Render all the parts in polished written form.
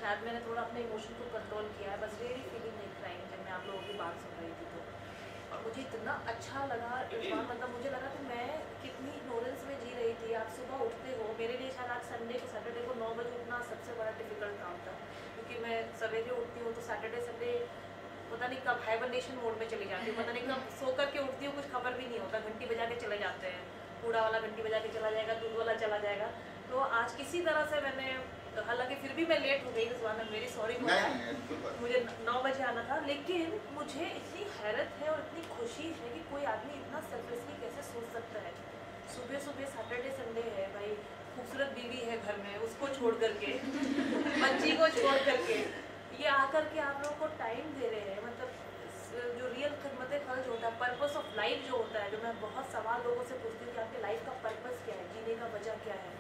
शायद मैंने थोड़ा अपने इमोशन को कंट्रोल किया है, बस रियली फीलिंग लाइक क्राइंग जब मैं आप लोगों की बात सुन रही थी तो। और मुझे इतना अच्छा लगा इरफान, मतलब मुझे लगा कि मैं कितनी इग्नोरेंस में जी रही थी। आप सुबह उठते हो, मेरे लिए शायद आज सैटरडे को 9 बजे उठना सबसे बड़ा डिफिकल्ट काम था, क्योंकि मैं सवेरे उठती हूँ तो सैटरडे संडे पता नहीं कब हाइबरनेशन मोड में चली जाती हूँ, पता नहीं कब सो करके उठती हूँ, कुछ खबर भी नहीं होता, घंटी बजा के चले जाते हैं, कूड़ा वाला घंटी बजा के चला जाएगा, दूध वाला चला जाएगा। तो आज किसी तरह से मैंने, हालांकि फिर भी मैं लेट हो गई, रिजवान मेरी सॉरी, मुझे 9 बजे आना था, लेकिन मुझे इतनी हैरत है और इतनी खुशी है कि कोई आदमी इतना सेल्फलेसली कैसे सोच सकता है। सुबह सुबह सैटरडे संडे है भाई, खूबसूरत बीवी है घर में, उसको छोड़ करके बच्ची को छोड़ करके ये आकर के आप लोगों को टाइम दे रहे हैं। मतलब जो रियल खिदमत खर्च होता है, पर्पस ऑफ लाइफ जो होता है, जो मैं बहुत सवाल लोगों से पूछती हूँ कि आपके लाइफ का पर्पस क्या है, जीने का वजह क्या है,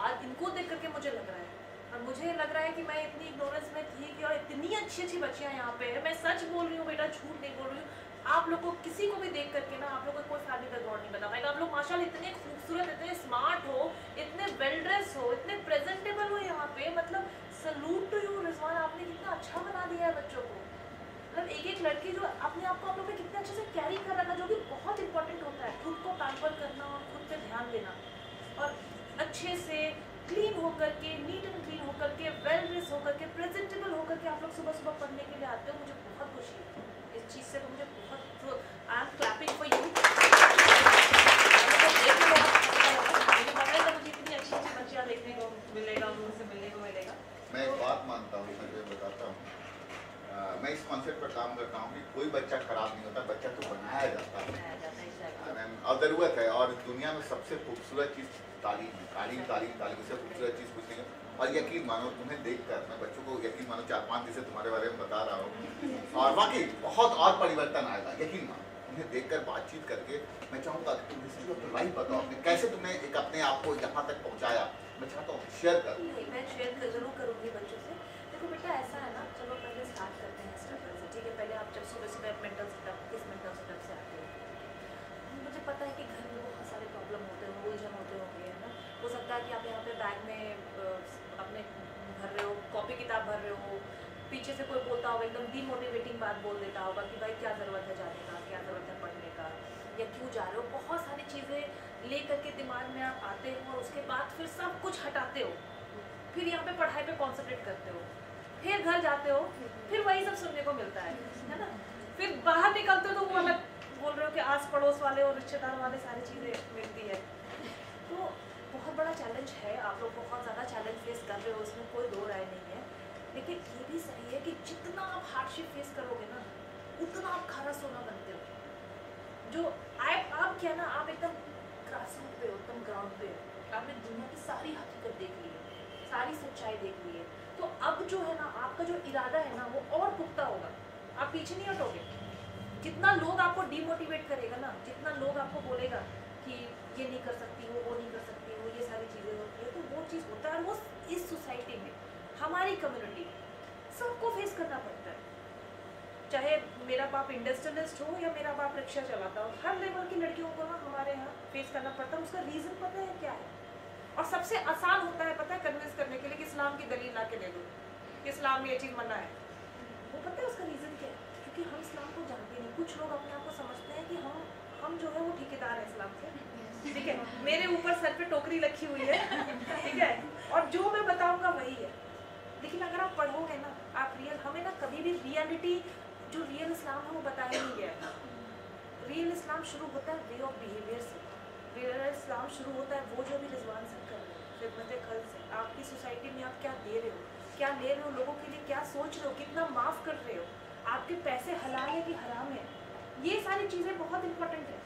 आज इनको देख करके मुझे लग रहा है। और मुझे लग रहा है कि मैं इतनी इग्नोरेंस में थी कि, और इतनी अच्छी अच्छी बच्चियाँ यहाँ पे है, मैं सच बोल रही हूँ बेटा, झूठ नहीं बोल रही हूँ। आप लोग को किसी को भी देख करके ना, आप लोग को कोई फैमिली बैकग्राउंड नहीं बता पाएगा। आप लोग माशाल्लाह इतने खूबसूरत, इतने स्मार्ट हो, इतने वेल ड्रेस हो, इतने प्रेजेंटेबल हो यहाँ पे, मतलब सलूट टू यू रिजवान, आपने कितना अच्छा बना दिया है बच्चों को। मतलब एक एक लड़की जो अपने आप को आप लोग ने कितने अच्छे से कैरी कर रखा, जो कि बहुत इंपॉर्टेंट होता है, खुद को पैम्पर करना और खुद पे ध्यान देना, और अच्छे से क्लीन होकर के, नीट एंड क्लीन होकर के, वेल ड्रेस होकर के, प्रेजेंटेबल होकर के आप लोग सुबह सुबह पढ़ने के लिए आते हो। मुझे बहुत खुशी है इस चीज़ से, तो मुझे बहुत, I am clapping for you. मुझे इतनी अच्छी अच्छी बच्चियाँ देखने को मिलेगा, उनसे मिलने को मिलेगा। मैं एक बात मानता हूँ, मैं तुम्हें बताता हूँ, मैं इस कॉन्सेप्ट पर काम करता हूँ कि कोई बच्चा खराब नहीं होता, बच्चा तो बनाया जाता है और ज़रूरत है। और दुनिया में सबसे खूबसूरत चीज़ तालीम है, तालीम तालीम तालीम, इससे खूबसूरत चीज़ कुछ नहीं है। और यकीन मानो, तुम्हें देखकर मैं बच्चों को यकीन मानो 4-5 दिन से तुम्हारे बारे में बता रहा हूँ, और वाकई बहुत और परिवर्तन आएगा, यकीन मानो। तुम्हें देखकर, बातचीत करके मैं चाहूँगा कि तुम हिस्ट्री ऑफ लाइफ बताओ अपने, कैसे तुमने एक अपने आप को यहाँ तक पहुँचाया। मैं चाहता हूँ शेयर कर। नहीं, मैं शेयर जरूर करूँगी बच्चों से। देखो बेटा, ऐसा है ना, चलो पहले स्टार्ट करते हैं स्ट्रगल से, ठीक है। पहले आप जब सुबह सुबह मेंटल सेटअप, किस मेंटल सेटअप से आते हो, मुझे पता है कि घर में बहुत सारे प्रॉब्लम होते हैं, उलझन होते होंगे, है ना। हो सकता है कि आप यहाँ पे बैग में अपने भर रहे हो, कॉपी किताब भर रहे हो, पीछे से कोई बोलता होगा, एकदम डीमोटिवेटिंग बात बोल देता होगा कि भाई क्या ज़रूरत है जाने का, क्या ज़रूरत है पढ़ने का, या क्यों जा रहे हो। बहुत सारी चीज़ें ले करके दिमाग में आप आते हो, और उसके बाद फिर सब कुछ हटाते हो, फिर यहाँ पे पढ़ाई पे कॉन्सेंट्रेट करते हो, फिर घर जाते हो, फिर वही सब सुनने को मिलता है ना। फिर बाहर निकलते हो तो वो अलग बोल रहे हो कि आस पड़ोस वाले और रिश्तेदार वाले सारी चीज़ें मिलती है। तो बहुत बड़ा चैलेंज है, आप लोग बहुत ज़्यादा चैलेंज फेस कर रहे हो, इसमें कोई दो राय नहीं है। लेकिन ये भी सही है कि जितना आप हार्डशिप फेस करोगे ना, उतना आप खारा सोना बनते हो। जो आप क्या ना, आप एकदम ग्रासरूट पे हो, एकदम ग्राउंड पे हो, आपने दुनिया की सारी हकीकत देख ली है, सारी सच्चाई देख ली है। तो अब जो है ना, आपका जो इरादा है ना, वो और पुख्ता होगा, आप पीछे नहीं हटोगे। जितना लोग आपको डीमोटिवेट करेगा ना, जितना लोग आपको बोलेगा कि ये नहीं कर सकती हो, वो नहीं कर सकती हो, ये सारी चीज़ें होती है, तो वो चीज़ होता है। और वो इस सोसाइटी में, हमारी कम्युनिटी में सबको फेस करना पड़ता है। चाहे मेरा बाप इंडस्ट्रियलिस्ट हो या मेरा बाप रिक्शा चलाता हो, हर लेवल की लड़कियों को ना हमारे यहाँ फेस करना पड़ता है। उसका रीज़न पता है क्या है? और सबसे आसान होता है पता है कन्विंस करने के लिए कि इस्लाम की दलील ला के दे दो कि इस्लाम में ये चीज़ मना है। वो पता है उसका रीज़न क्या है? क्योंकि हम इस्लाम को जानते नहीं। कुछ लोग अपने आप को समझते हैं कि हम जो है वो ठेकेदार है इस्लाम के, ठीक है, मेरे ऊपर सर पे टोकरी रखी हुई है, ठीक है, और जो मैं बताऊंगा वही है। लेकिन अगर आप पढ़ोगे ना, आप हमें ना कभी भी रियलिटी, जो रियल इस्लाम है वो बताया नहीं गया है। रियल इस्लाम शुरू होता है वे ऑफ बिहेवियर से। रियल इस्लाम शुरू होता है वो जो भी रिजवान से कर रहे हो, खिदमत खल्क से। आपकी सोसाइटी में आप क्या दे रहे हो, क्या ले रहे हो, लोगों के लिए क्या सोच रहे हो, कितना माफ़ कर रहे हो, आपके पैसे हलाल है कि हराम है, ये सारी चीज़ें बहुत इंपॉर्टेंट है।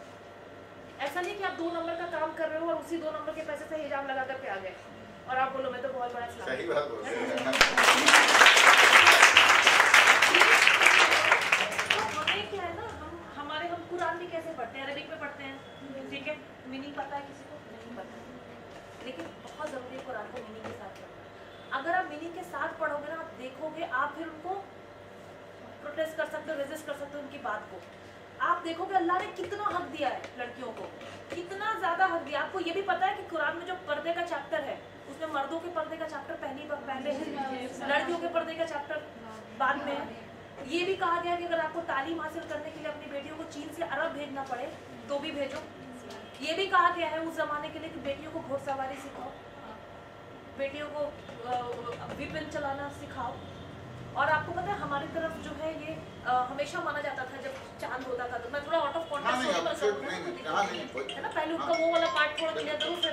ऐसा नहीं कि आप 2 नंबर का काम कर रहे हो और उसी 2 नंबर के पैसे से हिजाब लगा करके आ गए और आप बोलो मैं तो बहुत बड़ा इस्लाम। सही बात बोल रहे हैं। तो हमें क्या है ना, हम कुरान भी कैसे पढ़ते हैं, अरबिक में पढ़ते हैं, ठीक है, मीनिंग पता है किसी को नहीं पता, लेकिन बहुत ज़रूरी है कुरान को मीनिंग के साथ पढ़ना। अगर आप मीनिंग के साथ पढ़ोगे ना, आप देखोगे, आप फिर उनको प्रोटेस्ट कर सकते हो, रेजिस्ट कर सकते हो उनकी बात को। आप देखोगे अल्लाह ने कितना हक दिया है लड़कियों को, कितना ज़्यादा हक दिया। आपको ये भी पता है कि कुरान में जो पर्दे का चैप्टर है उसमें मर्दों के पर्दे का चैप्टर पहले है, लड़कियों के पर्दे का चैप्टर बाद में है। ये भी कहा गया कि अगर आपको तालीम हासिल करने के लिए अपनी बेटियों को चीन से अरब भेजना पड़े तो भी भेजो। ये भी कहा गया है उस जमाने के लिए कि बेटियों को घुड़सवारी सिखाओ, बेटियों को विपिन चलाना सिखाओ। और आपको पता है हमारी तरफ जो है ये हमेशा माना जाता था जब चांद होता था, तो मैं थोड़ा आउट ऑफ कॉन्टेक्स्ट है ना, पहले उनका वो वाला पार्ट थोड़ा क्लियर करूँ फिर